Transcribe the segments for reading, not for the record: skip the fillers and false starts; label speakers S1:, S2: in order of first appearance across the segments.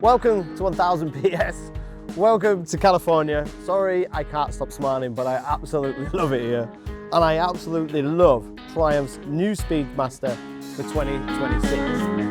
S1: Welcome to 1000 PS. Welcome to California. Sorry, I can't stop smiling, but I absolutely love it here. And I absolutely love Triumph's new Speedmaster for 2026.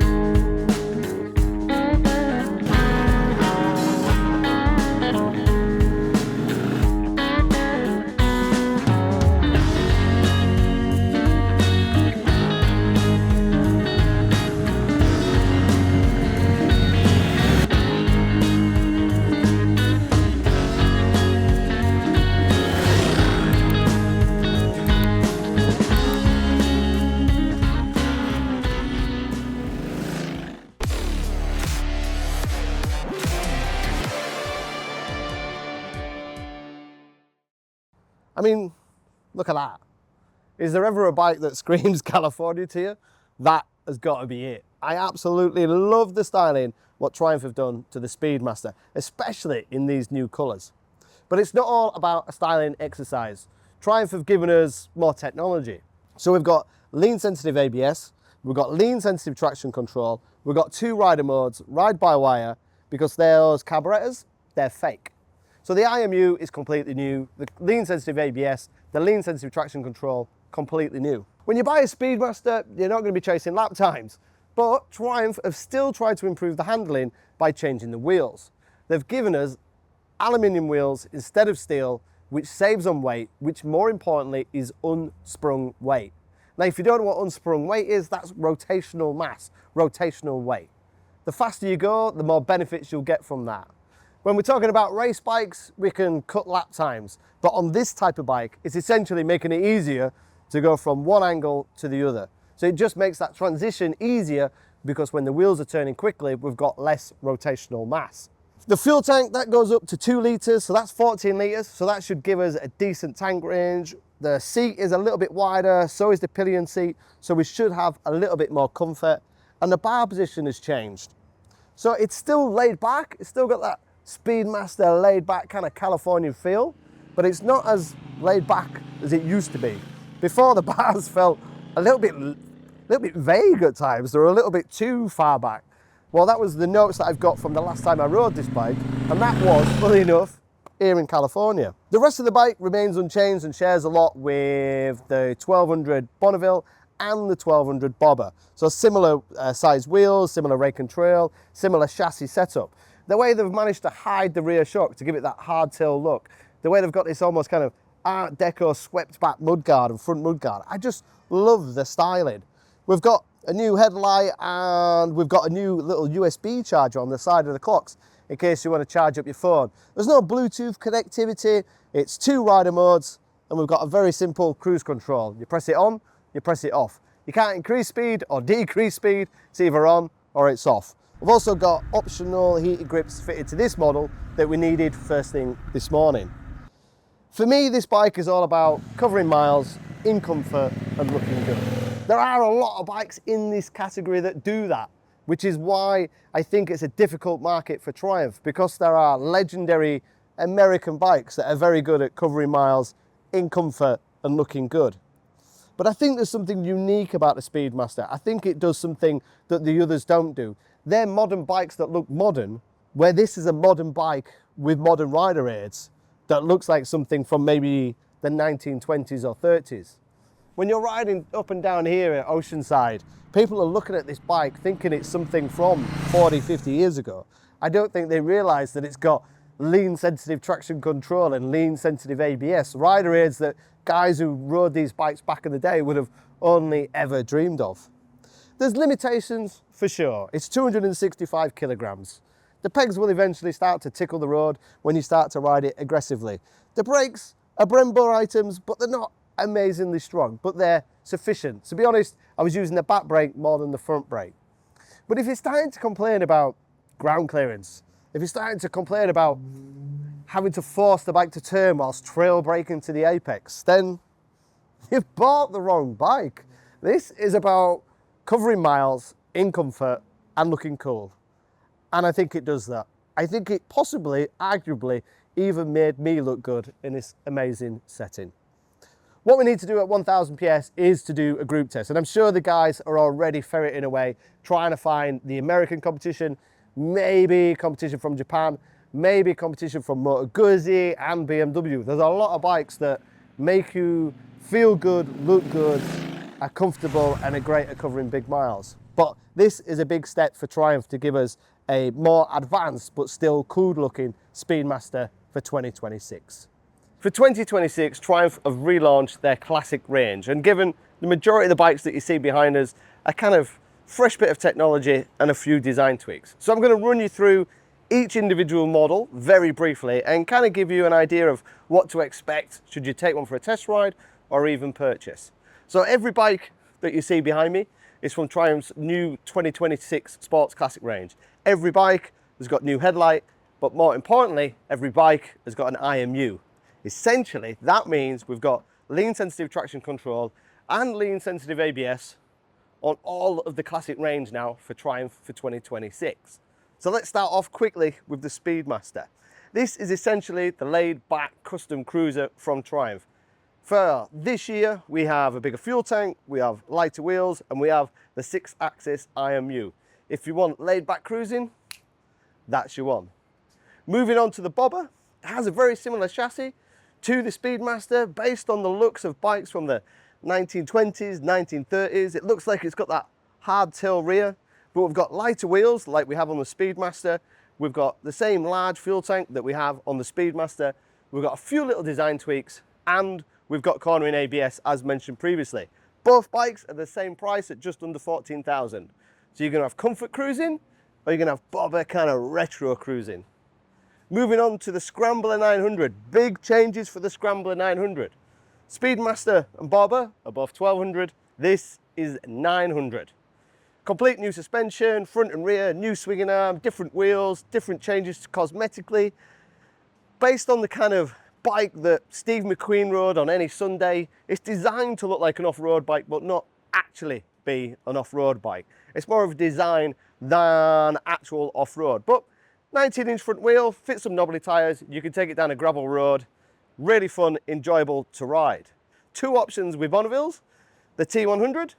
S1: I mean, look at that. Is there ever a bike that screams California to you? That has got to be it. I absolutely love the styling, what Triumph have done to the Speedmaster, especially in these new colours. But it's not all about a styling exercise. Triumph have given us more technology. So we've got lean sensitive ABS, we've got lean sensitive traction control, we've got 2 rider modes, ride by wire, because those carburetors, they're fake. So the IMU is completely new, the lean sensitive ABS, the lean sensitive traction control, completely new. When you buy a Speedmaster, you're not going to be chasing lap times, but Triumph have still tried to improve the handling by changing the wheels. They've given us aluminium wheels instead of steel, which saves on weight, which more importantly is unsprung weight. Now, if you don't know what unsprung weight is, that's rotational mass, rotational weight. The faster you go, the more benefits you'll get from that. When we're talking about race bikes, we can cut lap times, but on this type of bike, it's essentially making it easier to go from one angle to the other. So it just makes that transition easier because when the wheels are turning quickly, we've got less rotational mass. The fuel tank, that goes up to 2 litres, so that's 14 litres, so that should give us a decent tank range. The seat is a little bit wider, so is the pillion seat, so we should have a little bit more comfort, and the bar position has changed. So it's still laid back, it's still got that Speedmaster laid back kind of Californian feel, but it's not as laid back as it used to be. Before, the bars felt a little bit vague at times. They were a little bit too far back. Well, that was the notes that I've got from the last time I rode this bike, and that was, funny enough, here in California. The rest of the bike remains unchanged and shares a lot with the 1200 Bonneville and the 1200 Bobber. So similar size wheels, similar rake and trail, similar chassis setup. The way they've managed to hide the rear shock to give it that hardtail look, the way they've got this almost kind of Art Deco swept back mudguard and front mudguard, I just love the styling. We've got a new headlight and we've got a new little USB charger on the side of the clocks in case you want to charge up your phone. There's no Bluetooth connectivity, it's 2 rider modes, and we've got a very simple cruise control. You press it on, you press it off. You can't increase speed or decrease speed, it's either on or it's off. We've also got optional heated grips fitted to this model that we needed first thing this morning. For me, this bike is all about covering miles, in comfort and looking good. There are a lot of bikes in this category that do that, which is why I think it's a difficult market for Triumph, because there are legendary American bikes that are very good at covering miles, in comfort and looking good. But I think there's something unique about the Speedmaster. I think it does something that the others don't do. They're modern bikes that look modern, where this is a modern bike with modern rider aids that looks like something from maybe the 1920s or 30s. When you're riding up and down here at Oceanside, people are looking at this bike thinking it's something from 40, 50 years ago. I don't think they realise that it's got lean sensitive traction control and lean sensitive ABS, rider aids that guys who rode these bikes back in the day would have only ever dreamed of. There's limitations for sure. It's 265 kilograms. The pegs will eventually start to tickle the road when you start to ride it aggressively. The brakes are Brembo items, but they're not amazingly strong, but they're sufficient. To be honest, I was using the back brake more than the front brake. But if you're starting to complain about ground clearance, if you're starting to complain about having to force the bike to turn whilst trail braking to the apex, then you've bought the wrong bike. This is about covering miles, in comfort and looking cool. And I think it does that. I think it possibly, arguably, even made me look good in this amazing setting. What we need to do at 1000 PS is to do a group test. And I'm sure the guys are already ferreting away, trying to find the American competition, maybe competition from Japan, maybe competition from Moto Guzzi and BMW. There's a lot of bikes that make you feel good, look good, are comfortable and are great at covering big miles. But this is a big step for Triumph to give us a more advanced but still cool looking Speedmaster for 2026. For 2026, Triumph have relaunched their classic range and given the majority of the bikes that you see behind us a kind of fresh bit of technology and a few design tweaks. So I'm going to run you through each individual model very briefly and kind of give you an idea of what to expect should you take one for a test ride or even purchase. So every bike that you see behind me is from Triumph's new 2026 Sports Classic range. Every bike has got new headlight, but more importantly, every bike has got an IMU. Essentially, that means we've got lean sensitive traction control and lean sensitive ABS on all of the classic range now for Triumph for 2026. So let's start off quickly with the Speedmaster. This is essentially the laid back custom cruiser from Triumph. For this year, we have a bigger fuel tank, we have lighter wheels, and we have the 6-axis IMU. If you want laid back cruising, that's your one. Moving on to the Bobber, it has a very similar chassis to the Speedmaster based on the looks of bikes from the 1920s, 1930s. It looks like it's got that hardtail rear, but we've got lighter wheels like we have on the Speedmaster. We've got the same large fuel tank that we have on the Speedmaster. We've got a few little design tweaks and we've got cornering ABS as mentioned previously. Both bikes are the same price at just under 14,000. So you're going to have comfort cruising or you're going to have Bobber kind of retro cruising. Moving on to the Scrambler 900. Big changes for the Scrambler 900. Speedmaster and Bobber are both 1200. This is 900. Complete new suspension, front and rear, new swinging arm, different wheels, different changes cosmetically. Based on the kind of bike that Steve McQueen rode on any Sunday, it's designed to look like an off-road bike, but not actually be an off-road bike. It's more of a design than actual off-road. But 19-inch front wheel, fits some knobbly tyres, you can take it down a gravel road. Really fun, enjoyable to ride. Two options with Bonneville's, the T100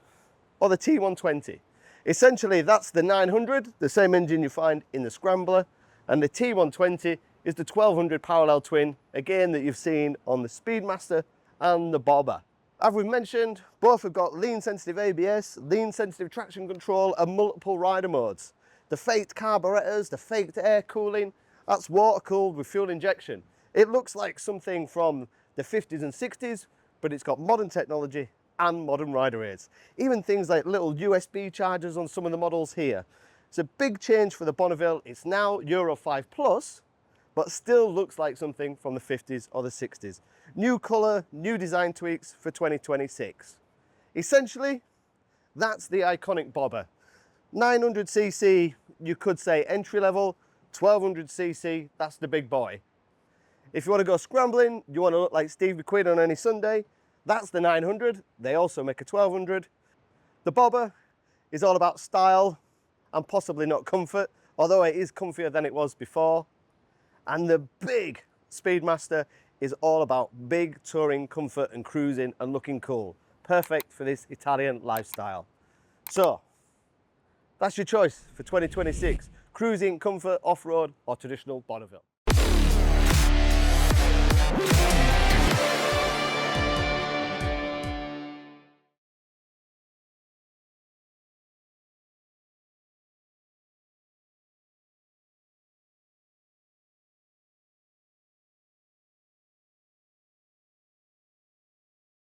S1: or the T120. Essentially, that's the 900, the same engine you find in the Scrambler, and the T120 is the 1200 parallel twin, again that you've seen on the Speedmaster and the Bobber. As we've mentioned, both have got lean sensitive ABS, lean sensitive traction control and multiple rider modes. The faked carburetors, the faked air cooling, that's water cooled with fuel injection. It looks like something from the 50s and 60s, but it's got modern technology and modern rider aids. Even things like little USB chargers on some of the models here. It's a big change for the Bonneville. It's now Euro 5 Plus, but still looks like something from the 50s or the 60s. New colour, new design tweaks for 2026. Essentially, that's the iconic Bobber. 900cc, you could say entry level, 1200cc, that's the big boy. If you want to go scrambling, you want to look like Steve McQueen on any Sunday, that's the 900. They also make a 1200. The Bobber is all about style and possibly not comfort, although it is comfier than it was before. And the big Speedmaster is all about big touring comfort and cruising and looking cool. Perfect for this Italian lifestyle. So, that's your choice for 2026. Cruising, comfort, off-road or traditional Bonneville.